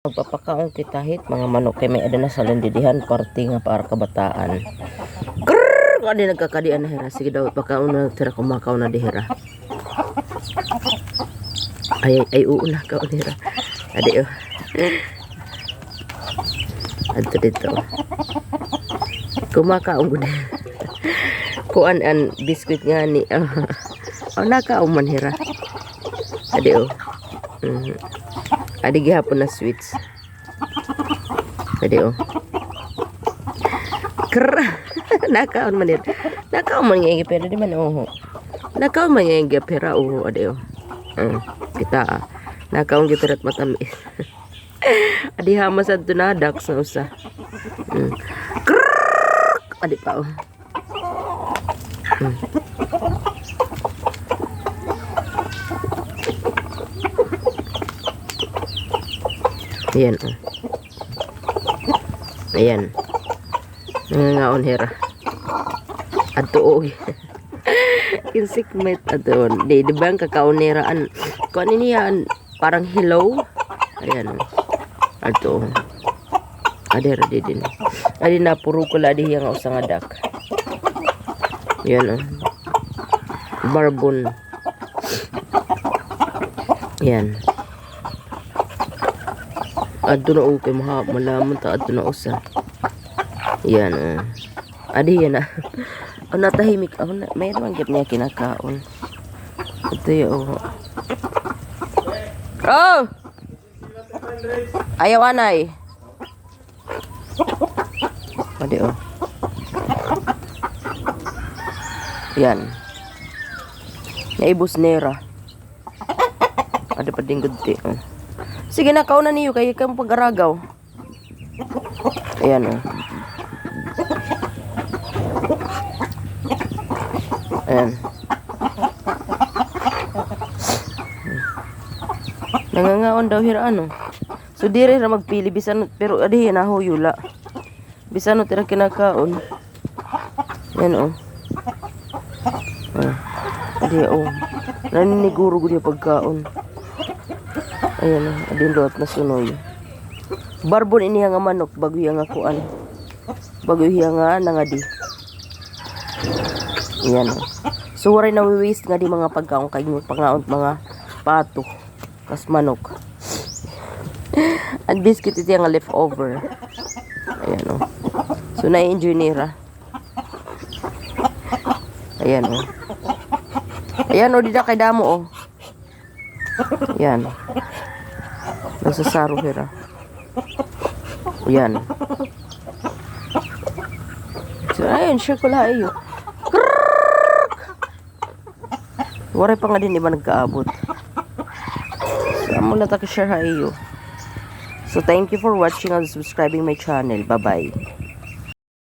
Magpapakaon kita hit mga manok kay may adana sa landidihan party nga para kabataan. Krrrr! Kadi nagkakadian na hira. Sige daw, pakaon na tira kumakaon na dihira. Ay uuna ka hira. Adi oh. Adto dito. Kumakaon gud. Kuan an biskuit nga ni. Oh, nakaon man hira. Adi oh. Adi gihapon na sweets. Adi oh. Krrr. Nakaon man hira. Nakaon man nga pero di man oh. Nakaon man nga pera oh. Adi oh. Kita nakaon gid rat matamis. Adi hama sad tunadak sa usa. Krrrr. Adi pa oh. Ayan oh. Ayan. Nangangaon hera. Adto oh. Kinsikmet adto. Di bang kakaoneraan. Kuan ini yan parang hello. Ayan oh. Adto. Adera di din. Adi na puro ko la di yang usang adak. Ayan oh. Barbon. Ayan. Adto na okay malaman ta adto na usa. Yan adi yan na. Ano tahimik ako na may naman gip niya kinakaon. Ito yung oh! Ayaw anay. Adi oh. Yan. Naibos nera. Ada pa ding gudti oh. Sige na, kauna niyo kay kang pag-aragaw. Ayan oh. Ayan. Nangangaon daw hira ano. So dire ra magpili bisan pero adi na huyula. Bisan no tira kinakaon. Ayan oh. Adi oh. Naniniguro gud yung pagkaon. Ayan, adin doot na sunoy. Barbon ini nga manok bago yang nga kuan. Bago yang nga nangadi. Ayan. So waray na waste nga di mga pagkaon kay pangaon mga pato kas manok. At biscuit iti nga leftover. Ayan oh. So na-enjoy nira. Ayan oh. Ayan oh, di na kay damo oh. Ayan. Nasasaro hira. Yan. So, ayun, share ko lang iyo. Waray pa nga din iba nagkaabot. So, amo na ta ka-share ha iyo. So, thank you for watching and subscribing my channel. Bye-bye.